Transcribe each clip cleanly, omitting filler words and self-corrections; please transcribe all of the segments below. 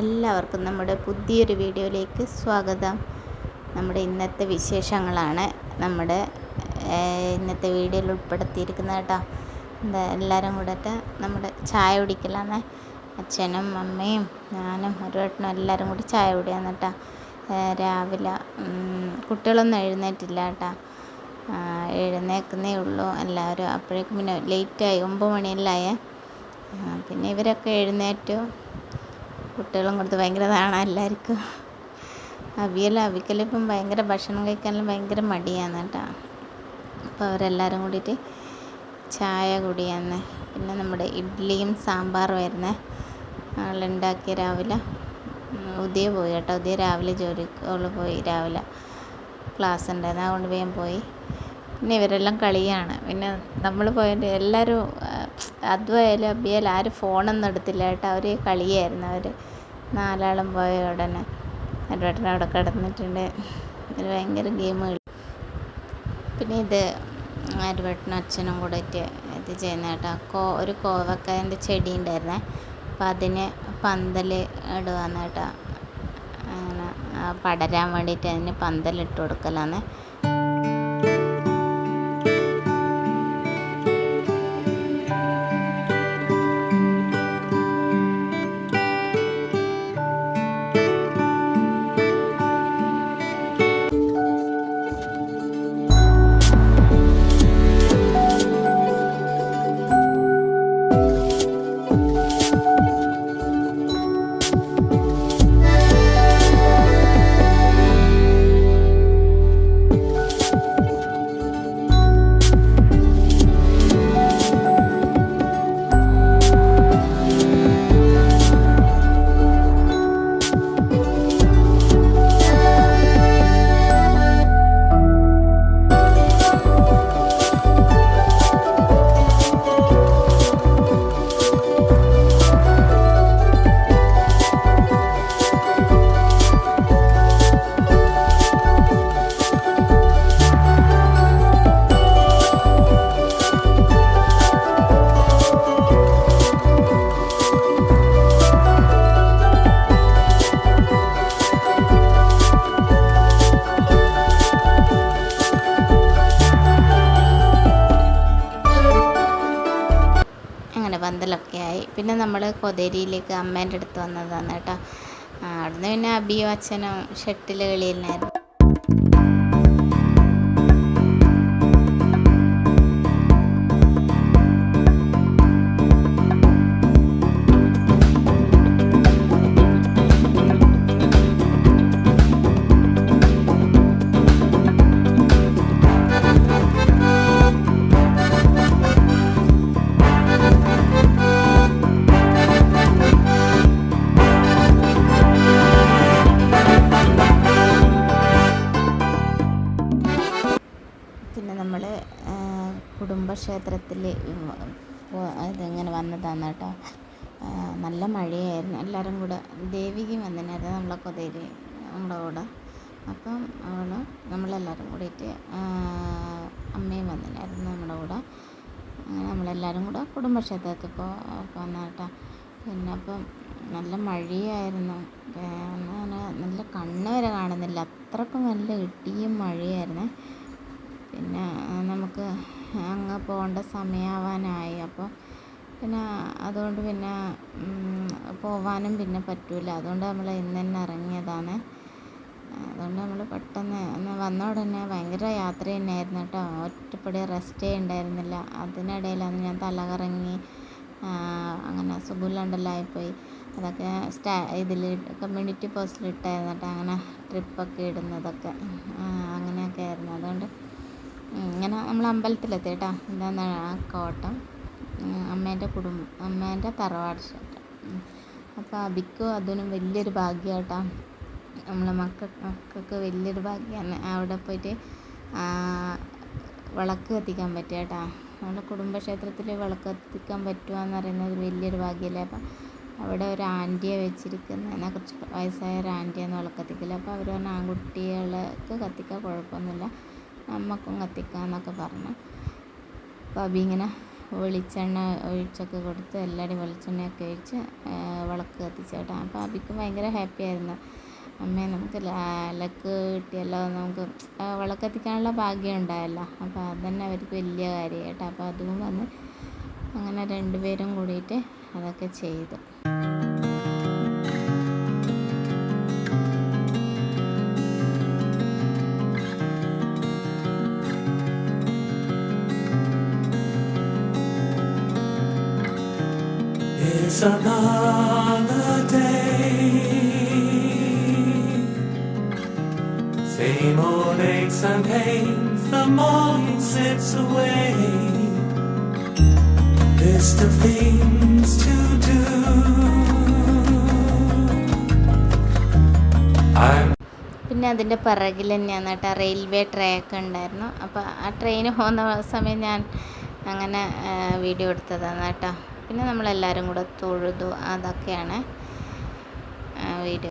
എല്ലാവർക്കും നമ്മുടെ പുതിയൊരു വീഡിയോയിലേക്ക് സ്വാഗതം. നമ്മുടെ ഇന്നത്തെ വിശേഷങ്ങളാണ് നമ്മുടെ ഇന്നത്തെ വീഡിയോയിൽ ഉൾപ്പെടുത്തിയിരിക്കുന്നത് കേട്ടോ. എല്ലാവരും കൂടെ നമ്മുടെ ചായ കുടിക്കലാണ്. അച്ഛനും അമ്മയും ഞാനും ഒരുവട്ടനും എല്ലാവരും കൂടി ചായ കുടിയാന്ന് കേട്ടോ. രാവിലെ കുട്ടികളൊന്നും എഴുന്നേറ്റില്ല കേട്ടോ. എഴുന്നേൽക്കുന്നേ ഉള്ളൂ എല്ലാവരും. അപ്പോഴേക്കും പിന്നെ ലേറ്റായി, 9 മണിയെല്ലായേ. പിന്നെ ഇവരൊക്കെ എഴുന്നേറ്റു. കുട്ടികളും കൊടുത്ത് ഭയങ്കര ഇതാണ് എല്ലാവർക്കും. അവിക്കലിപ്പം ഭയങ്കര ഭക്ഷണം കഴിക്കാനും ഭയങ്കര മടിയാണ് കേട്ടോ. അപ്പോൾ അവരെല്ലാവരും കൂടിയിട്ട് ചായ കുടിയാന്ന്. പിന്നെ നമ്മുടെ ഇഡ്ഡലിയും സാമ്പാറും ആളുണ്ടാക്കിയ രാവിലെ. ഉദയ പോയി കേട്ടോ. ഉദയ രാവിലെ ജോലിക്ക് പോയി, രാവിലെ ക്ലാസ് ഉണ്ടായിരുന്നു, അതുകൊണ്ട് വേഗം പോയി. പിന്നെ ഇവരെല്ലാം കളിയാണ്. പിന്നെ നമ്മൾ പോയിട്ട് എല്ലാവരും അതുമായാലും അബിയാലും ആരും ഫോണൊന്നും എടുത്തില്ല കേട്ടോ. അവർ കളിയായിരുന്നു. അവർ 4 ആളും പോയ ഉടനെ ഒരുവട്ടം അവിടെ കിടന്നിട്ടുണ്ട്. ഒരു ഭയങ്കര ഗെയിം കളി. പിന്നെ ഇത് ഒരുവട്ടനും അച്ഛനും കൂടിയിട്ട് ഇത് ചെയ്യുന്ന കേട്ടോ. ഒരു കോവക്കായൻ്റെ ചെടി ഉണ്ടായിരുന്നേ. അപ്പം അതിന് പന്തൽ ഇടുകയെന്ന് കേട്ടോ. അങ്ങനെ പടരാൻ വേണ്ടിയിട്ട് അതിന് പന്തലിട്ട് കൊടുക്കലാന്ന്. പന്തലൊക്കെ ആയി. പിന്നെ നമ്മൾ കൊതേരിയിലേക്ക് അമ്മേൻ്റെ അടുത്ത് വന്നതാണ് കേട്ടോ. അവിടുന്ന് പിന്നെ അബിയും അച്ഛനും ഷട്ടിൽ കളിയിലായിരുന്നു. നമ്മൾ കുടുംബക്ഷേത്രത്തിൽ ഇതിങ്ങനെ വന്നതാണ് കേട്ടോ. നല്ല മഴയായിരുന്നു. എല്ലാവരും കൂടെ ദേവികയും വന്നിട്ടുണ്ടായിരുന്നു നമ്മളെ കൊതേരി നമ്മുടെ കൂടെ. അപ്പം നമ്മളെല്ലാവരും കൂടിയിട്ട് അമ്മയും വന്നിട്ടുണ്ടായിരുന്നു നമ്മുടെ കൂടെ. അങ്ങനെ നമ്മളെല്ലാവരും കൂടെ കുടുംബക്ഷേത്രത്തിൽ പോന്ന കേട്ടോ. പിന്നെ അപ്പം നല്ല മഴയായിരുന്നു. നല്ല കണ്ണ് വരെ കാണുന്നില്ല, അത്രക്കും നല്ല ഇടിയും മഴയായിരുന്നു. പിന്നെ നമുക്ക് അങ്ങ് പോകേണ്ട സമയമാവാനായി. അപ്പോൾ പിന്നെ അതുകൊണ്ട് പിന്നെ പോവാനും പിന്നെ പറ്റില്ല. അതുകൊണ്ട് നമ്മൾ ഇന്ന് തന്നെ ഇറങ്ങിയതാണ്. അതുകൊണ്ട് നമ്മൾ പെട്ടെന്ന് വന്ന ഉടനെ ഭയങ്കര യാത്ര തന്നെയായിരുന്നു കേട്ടോ. ഒറ്റപ്പടി റെസ്റ്റേ ഉണ്ടായിരുന്നില്ല. അതിനിടയിലാണ് ഞാൻ തലകറങ്ങി അങ്ങനെ സുഖമില്ലാണ്ടല്ലായിപ്പോയി. അതൊക്കെ ഇതിൽ കമ്മ്യൂണിറ്റി പോസ്റ്റിൽ ഇട്ടായിരുന്നു കേട്ടോ. അങ്ങനെ ട്രിപ്പൊക്കെ ഇടുന്നതൊക്കെ അങ്ങനെയൊക്കെ ആയിരുന്നു. അതുകൊണ്ട് ഇങ്ങനെ നമ്മൾ അമ്പലത്തിലെത്തി കേട്ടോ. എന്താണ് ആ കോട്ടം അമ്മേൻ്റെ തറവാട് ക്ഷേത്രം. അപ്പോൾ അബിക്കും അതിനും വലിയൊരു ഭാഗ്യം കേട്ടോ. നമ്മളെ മക്കൾക്ക് വലിയൊരു ഭാഗ്യമാണ് അവിടെ പോയിട്ട് വിളക്ക് കത്തിക്കാൻ പറ്റുക കേട്ടോ. നമ്മുടെ കുടുംബക്ഷേത്രത്തിൽ വിളക്ക് കത്തിക്കാൻ പറ്റുകയെന്ന് പറയുന്നത് വലിയൊരു ഭാഗ്യമല്ലേ. അപ്പം അവിടെ ഒരു ആൻറ്റിയെ വെച്ചിരിക്കുന്നത്, കുറച്ച് വയസ്സായ ഒരു ആൻറ്റിയാണ് വിളക്ക് കത്തിക്കില്ല. അപ്പോൾ അവർ പറഞ്ഞ ആൺകുട്ടികൾക്ക് കത്തിക്കാൻ കുഴപ്പമൊന്നുമില്ല, നമുക്കും കത്തിക്കാമെന്നൊക്കെ പറഞ്ഞു. അപ്പോൾ അബി ഇങ്ങനെ വെളിച്ചെണ്ണ ഒഴിച്ചൊക്കെ കൊടുത്ത് എല്ലാവരും വെളിച്ചെണ്ണയൊക്കെ ഒഴിച്ച് വിളക്ക് കത്തിച്ചു കേട്ടോ. അപ്പോൾ അബിക്ക് ഭയങ്കര ഹാപ്പി ആയിരുന്നു. അമ്മേ നമുക്ക് ലക്ക് കിട്ടിയല്ലോ, നമുക്ക് വിളക്ക് കത്തിക്കാനുള്ള ഭാഗ്യം ഉണ്ടായല്ലോ. അപ്പോൾ അതുതന്നെ അവർക്ക് വലിയ കാര്യം കേട്ടോ. അപ്പോൾ അതും വന്ന് അങ്ങനെ രണ്ടുപേരും കൂടിയിട്ട് അതൊക്കെ ചെയ്തു. It's another day, same old aches and pains, the morning slips away, list of things to do. പിന്നെ അതിൻ്റെ പിറകിൽ തന്നെയാണ് കേട്ടോ റെയിൽവേ ട്രാക്ക് ഉണ്ടായിരുന്നു. അപ്പോൾ ആ ട്രെയിൻ പോകുന്ന സമയം ഞാൻ അങ്ങനെ വീഡിയോ എടുത്തതാണ് കേട്ടോ. പിന്നെ നമ്മളെല്ലാവരും കൂടെ തൊഴുതു, അതൊക്കെയാണ് വീഡിയോ.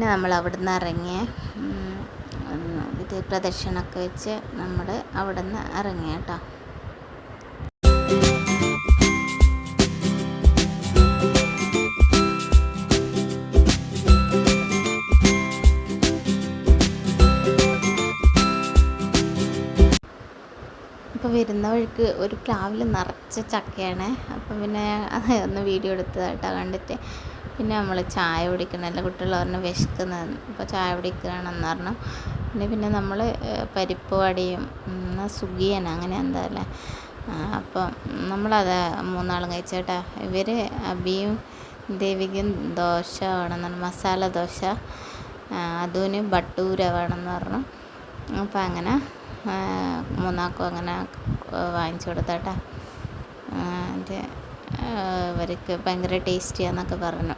പിന്നെ നമ്മൾ അവിടുന്ന് ഇറങ്ങിയ ഇത് പ്രദക്ഷിണമൊക്കെ വെച്ച് നമ്മൾ അവിടുന്ന് ഇറങ്ങിയ കേട്ടോ. അപ്പോൾ വരുന്ന വഴിക്ക് ഒരു പ്ലാവിൽ നിറച്ച ചക്കയാണ്. അപ്പം പിന്നെ അത് ഒന്ന് വീഡിയോ എടുത്തതായിട്ടാണ് കണ്ടിട്ട്. പിന്നെ നമ്മൾ ചായ കുടിക്കണം, എല്ലാ കുട്ടികൾ പറഞ്ഞു വിശക്കുന്നത്, അപ്പോൾ ചായ കുടിക്കുകയാണെന്ന് പറഞ്ഞു. പിന്നെ നമ്മൾ പരിപ്പ് വടയും സുഖിയൻ അങ്ങനെ എന്താ അല്ലേ, അപ്പം നമ്മളത് 3 ആളും കഴിച്ചേട്ടാ. ഇവർ അബിയും ദേവിക്കും ദോശ വേണമെന്ന്, മസാല ദോശ, അതിന് ബട്ടൂര വേണമെന്ന് പറഞ്ഞു. അപ്പം അങ്ങനെ 3 ആൾക്കും അങ്ങനെ വാങ്ങിച്ചു കൊടുത്തേട്ടാ. ഇവർക്ക് ഭയങ്കര ടേസ്റ്റിയാന്നൊക്കെ പറഞ്ഞു.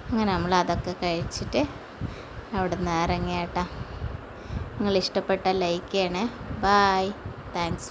അങ്ങനെ നമ്മൾ അതൊക്കെ കഴിച്ചിട്ട് അവിടെ നിന്ന് ഇറങ്ങിയേട്ടാ. നിങ്ങൾ ഇഷ്ടപ്പെട്ട ലൈക്ക് ചെയ്യണേ. Bye, thanks.